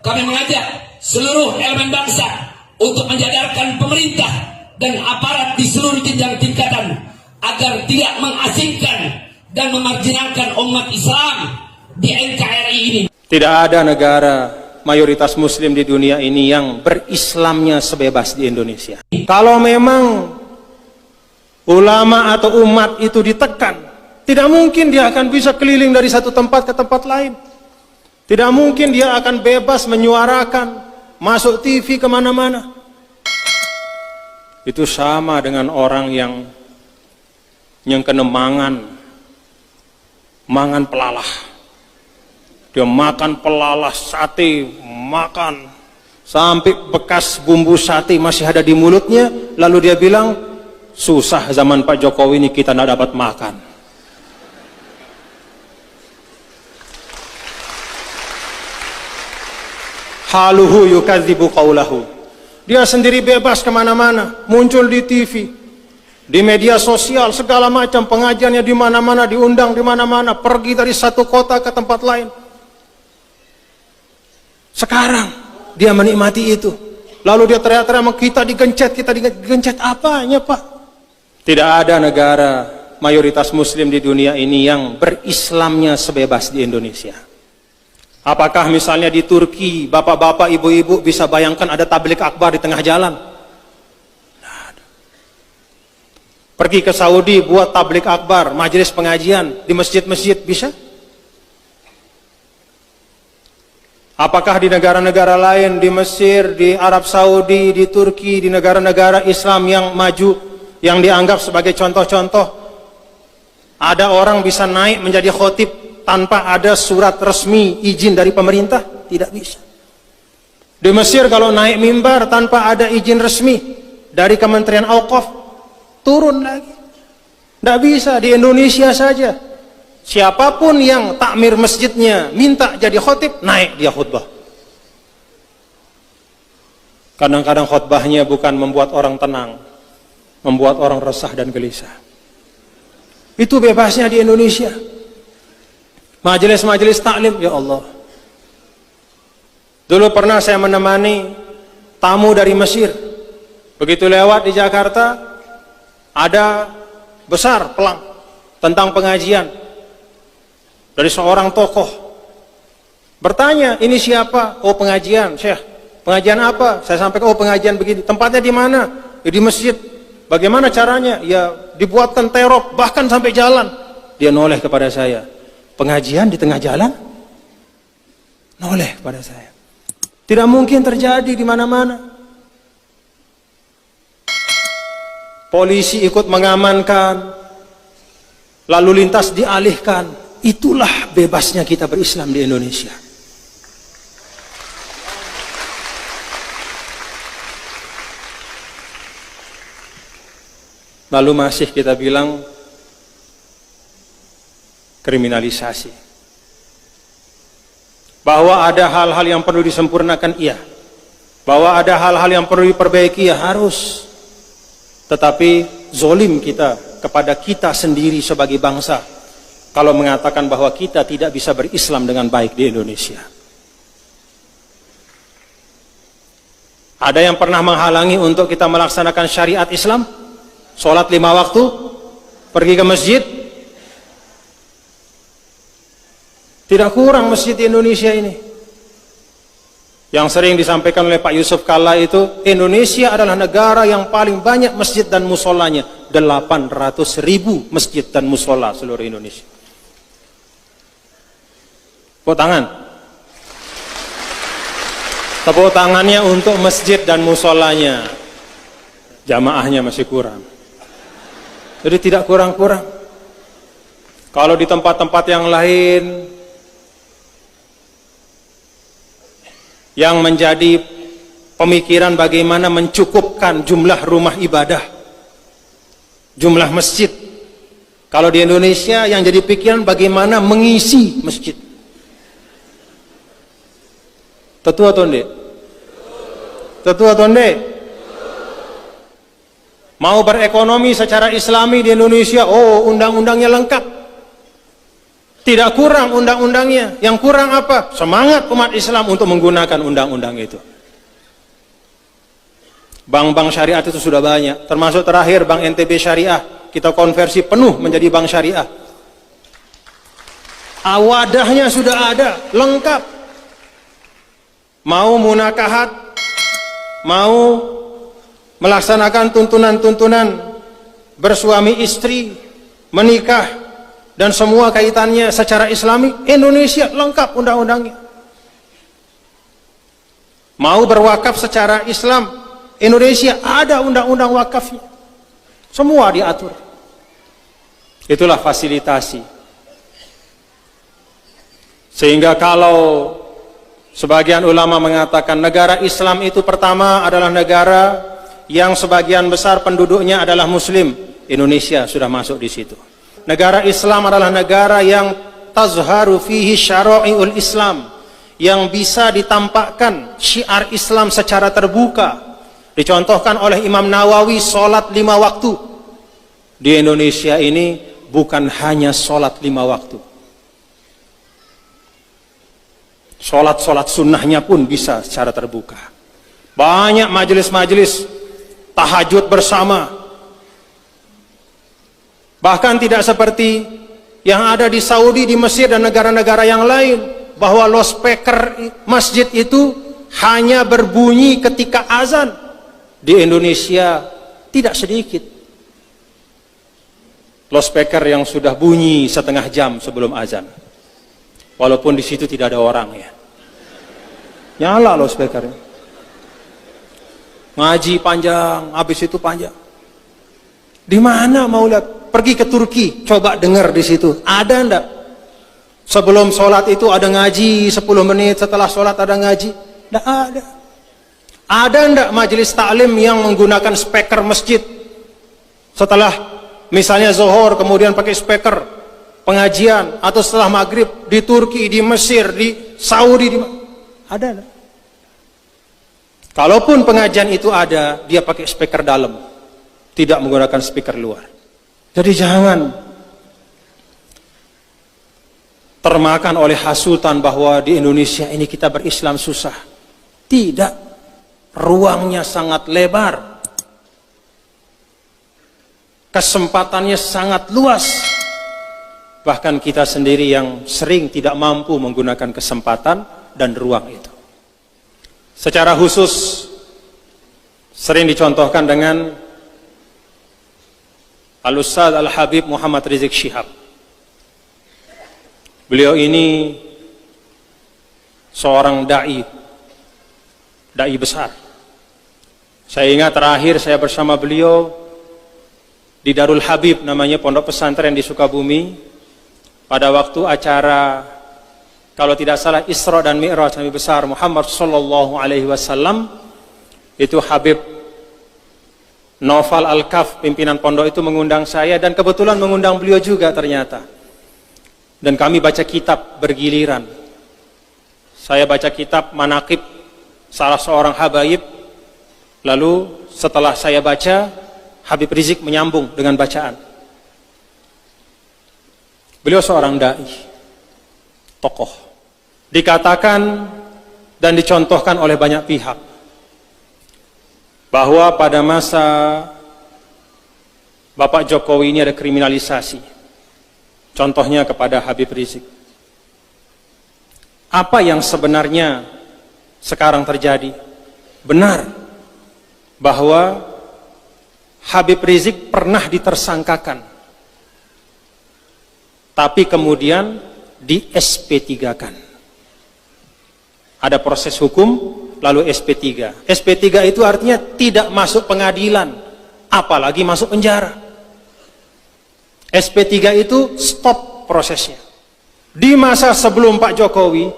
kami mengajak seluruh elemen bangsa untuk menjadarkan pemerintah dan aparat di seluruh jenjang tingkatan agar tidak mengasingkan dan memarjinalkan umat Islam di NKRI ini. Tidak ada negara mayoritas muslim di dunia ini yang berislamnya sebebas di Indonesia. Kalau memang ulama atau umat itu ditekan, tidak mungkin dia akan bisa keliling dari satu tempat ke tempat lain. Tidak mungkin dia akan bebas menyuarakan, masuk TV kemana-mana. Itu sama dengan orang yang kena mangan pelalah. Dia makan pelalah sate, makan sampai bekas bumbu sate masih ada di mulutnya, lalu dia bilang, susah zaman Pak Jokowi ini kita tidak dapat makan. Haluhu yukadzibu qawlahu. Dia sendiri bebas kemana-mana, muncul di TV, di media sosial, segala macam pengajiannya di mana-mana, diundang di mana-mana, pergi dari satu kota ke tempat lain. Sekarang dia menikmati itu, lalu dia teriak-teriak, kita digencet apanya Pak? Tidak ada negara mayoritas muslim di dunia ini yang berislamnya sebebas di Indonesia. Apakah misalnya di Turki, bapak-bapak, ibu-ibu bisa bayangkan ada tablik akbar di tengah jalan? Nah, pergi ke Saudi buat tablik akbar, majelis pengajian di masjid-masjid, bisa? Apakah di negara-negara lain, di Mesir, di Arab Saudi, di Turki, di negara-negara Islam yang maju, yang dianggap sebagai contoh-contoh, ada orang bisa naik menjadi khotib tanpa ada surat resmi izin dari pemerintah? Tidak bisa. Di Mesir kalau naik mimbar tanpa ada izin resmi dari Kementerian Auqaf, turun lagi. Tidak bisa. Di Indonesia saja, siapapun yang takmir masjidnya minta jadi khotib, naik dia khutbah. Kadang-kadang khutbahnya bukan membuat orang tenang, membuat orang resah dan gelisah. Itu bebasnya di Indonesia. Majelis-majelis taklim, ya Allah. Dulu pernah saya menemani tamu dari Mesir. Begitu lewat di Jakarta, ada besar pelang tentang pengajian dari seorang tokoh. Bertanya, ini siapa? Oh, pengajian, Syekh. Pengajian apa? Saya sampaikan, oh, pengajian begini. Tempatnya di mana? Ya, di masjid. Bagaimana caranya? Ya, dibuatkan terop, bahkan sampai jalan. Dia noleh kepada saya. Pengajian di tengah jalan? Noleh pada saya. Tidak mungkin terjadi di mana-mana. Polisi ikut mengamankan, lalu lintas dialihkan. Itulah bebasnya kita berislam di Indonesia. Lalu masih kita bilang kriminalisasi. Bahwa ada hal-hal yang perlu disempurnakan, iya. Bahwa ada hal-hal yang perlu diperbaiki, ya harus. Tetapi zolim kita kepada kita sendiri sebagai bangsa kalau mengatakan bahwa kita tidak bisa berislam dengan baik di Indonesia. Ada yang pernah menghalangi untuk kita melaksanakan syariat Islam? Sholat 5 waktu, pergi ke masjid. Tidak kurang masjid di Indonesia ini. Yang sering disampaikan oleh Pak Yusuf Kalla itu, Indonesia adalah negara yang paling banyak masjid dan musolanya. 800.000 masjid dan musola seluruh Indonesia. Tepuk tangan. Tepuk tangannya untuk masjid dan musolanya. Jamaahnya masih kurang. Jadi tidak kurang-kurang. Kalau di tempat-tempat yang lain yang menjadi pemikiran bagaimana mencukupkan jumlah rumah ibadah, jumlah masjid. Kalau di Indonesia yang jadi pikiran bagaimana mengisi masjid. Tetua tonde? Tetua tonde? Mau berekonomi secara islami di Indonesia, oh undang-undangnya lengkap. Tidak kurang undang-undangnya. Yang kurang apa? Semangat umat Islam untuk menggunakan undang-undang itu. Bank-bank syariah itu sudah banyak. Termasuk terakhir Bank NTB Syariah. Kita konversi penuh menjadi bank syariah. Wadahnya sudah ada, lengkap. Mau munakahat, mau melaksanakan tuntunan-tuntunan bersuami istri, menikah, dan semua kaitannya secara Islami, Indonesia lengkap undang-undangnya. Mau berwakaf secara Islam, Indonesia ada undang-undang wakafnya. Semua diatur. Itulah fasilitasi. Sehingga kalau sebagian ulama mengatakan negara Islam itu pertama adalah negara yang sebagian besar penduduknya adalah Muslim, Indonesia sudah masuk di situ. Negara Islam adalah negara yang tazharu fihi syara'iul Islam, yang bisa ditampakkan syiar Islam secara terbuka. Dicontohkan oleh Imam Nawawi, sholat 5 waktu. Di Indonesia ini bukan hanya sholat 5 waktu. Sholat-sholat sunnahnya pun bisa secara terbuka. Banyak majelis-majelis tahajud bersama. Bahkan tidak seperti yang ada di Saudi, di Mesir, dan negara-negara yang lain, bahwa loudspeaker masjid itu hanya berbunyi ketika azan. Di Indonesia tidak sedikit loudspeaker yang sudah bunyi setengah jam sebelum azan. Walaupun di situ tidak ada orang ya. Nyala loudspeaker. Ngaji panjang, habis itu panjang. Di mana mau lihat? Pergi ke Turki, coba dengar di situ. Ada enggak? Sebelum sholat itu ada ngaji 10 menit, setelah sholat ada ngaji? Enggak ada. Ada enggak majelis taklim yang menggunakan speaker masjid? Setelah misalnya zuhur kemudian pakai speaker pengajian, atau setelah maghrib di Turki, di Mesir, di Saudi, ada enggak? Kalaupun pengajian itu ada, dia pakai speaker dalam, tidak menggunakan speaker luar. Jadi jangan termakan oleh hasutan bahwa di Indonesia ini kita berislam susah. Tidak, ruangnya sangat lebar, kesempatannya sangat luas. Bahkan kita sendiri yang sering tidak mampu menggunakan kesempatan dan ruang itu. Secara khusus sering dicontohkan dengan Al-Ustadz Al-Habib Muhammad Rizik Syihab. Beliau ini seorang da'i besar. Saya ingat terakhir saya bersama beliau di Darul Habib, namanya pondok pesantren di Sukabumi, pada waktu acara, kalau tidak salah, Isra dan Mi'raj Nabi besar Muhammad sallallahu alaihi wasallam. Itu Habib Naufal Al-Kaf, pimpinan pondok itu mengundang saya, dan kebetulan mengundang beliau juga ternyata. Dan kami baca kitab bergiliran. Saya baca kitab Manaqib salah seorang habaib. Lalu setelah saya baca, Habib Rizik menyambung dengan bacaan. Beliau seorang da'i, tokoh. Dikatakan dan dicontohkan oleh banyak pihak bahwa pada masa Bapak Jokowi ini ada kriminalisasi. Contohnya kepada Habib Rizik. Apa yang sebenarnya sekarang terjadi? Benar bahwa Habib Rizik pernah ditersangkakan, tapi kemudian di SP3-kan. Ada proses hukum, lalu SP3. SP3 itu artinya tidak masuk pengadilan, apalagi masuk penjara. SP3 itu stop prosesnya. Di masa sebelum Pak Jokowi,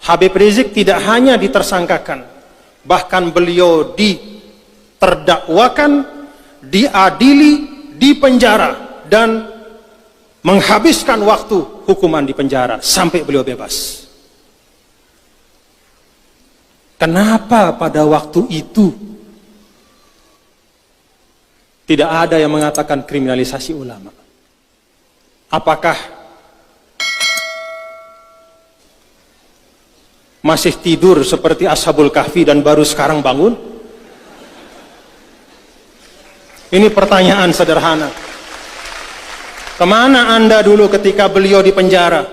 Habib Rizik tidak hanya ditersangkakan, bahkan beliau diterdakwakan, diadili, dipenjara, dan menghabiskan waktu hukuman di penjara sampai beliau bebas. Kenapa pada waktu itu tidak ada yang mengatakan kriminalisasi ulama? Apakah masih tidur seperti Ashabul Kahfi dan baru sekarang bangun? Ini pertanyaan sederhana. Kemana Anda dulu ketika beliau di penjara?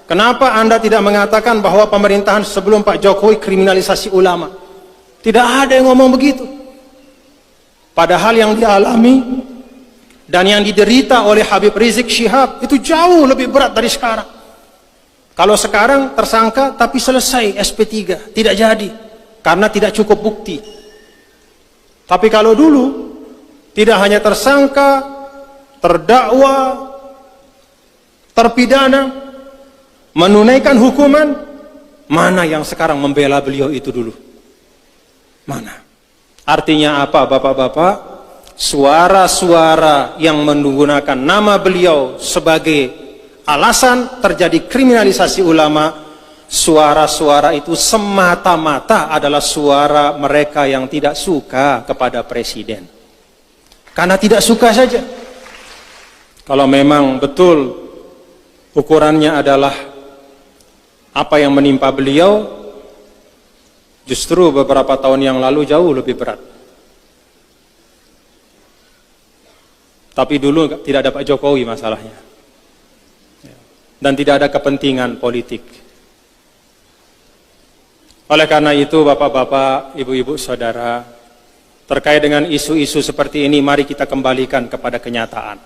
Kenapa Anda tidak mengatakan bahwa pemerintahan sebelum Pak Jokowi kriminalisasi ulama? Tidak ada yang ngomong begitu. Padahal yang dialami dan yang diderita oleh Habib Rizik Syihab itu jauh lebih berat dari sekarang. Kalau sekarang tersangka tapi selesai SP3, tidak jadi karena tidak cukup bukti. Tapi kalau dulu tidak hanya tersangka, terdakwa, terpidana, menunaikan hukuman, mana yang sekarang membela beliau itu dulu? Mana? Artinya apa Bapak-bapak? Suara-suara yang menggunakan nama beliau sebagai alasan terjadi kriminalisasi ulama, suara-suara itu semata-mata adalah suara mereka yang tidak suka kepada presiden. Karena tidak suka saja. Kalau memang betul ukurannya adalah apa yang menimpa beliau, justru beberapa tahun yang lalu jauh lebih berat. Tapi dulu tidak ada Pak Jokowi masalahnya. Dan tidak ada kepentingan politik. Oleh karena itu Bapak-bapak, Ibu-ibu, Saudara, terkait dengan isu-isu seperti ini, mari kita kembalikan kepada kenyataan.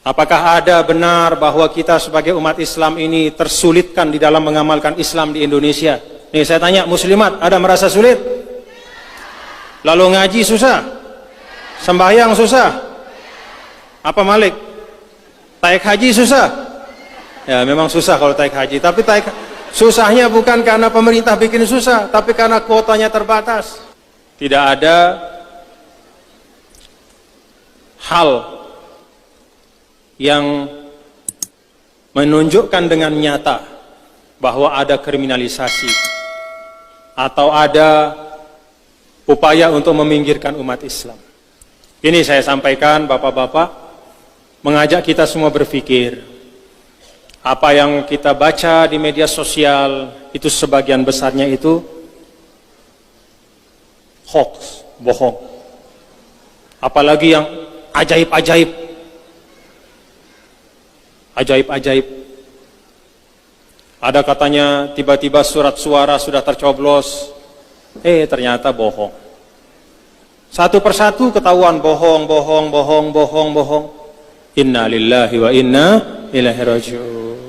Apakah ada benar bahwa kita sebagai umat Islam ini tersulitkan di dalam mengamalkan Islam di Indonesia? Nih saya tanya, muslimat, ada merasa sulit? Lalu ngaji susah? Sembahyang susah? Apa Malik? Taik haji susah? Ya memang susah kalau taik haji, tapi susahnya bukan karena pemerintah bikin susah, tapi karena kuotanya terbatas. Tidak ada hal yang menunjukkan dengan nyata bahwa ada kriminalisasi atau ada upaya untuk meminggirkan umat Islam. Ini saya sampaikan Bapak-bapak, mengajak kita semua berpikir, apa yang kita baca di media sosial itu sebagian besarnya itu hoax, bohong. Apalagi yang ajaib-ajaib. Ajaib-ajaib. Ada katanya tiba-tiba surat suara sudah tercoblos, ternyata bohong. Satu persatu ketahuan bohong. Inna lillahi wa inna ilaihi raji'un.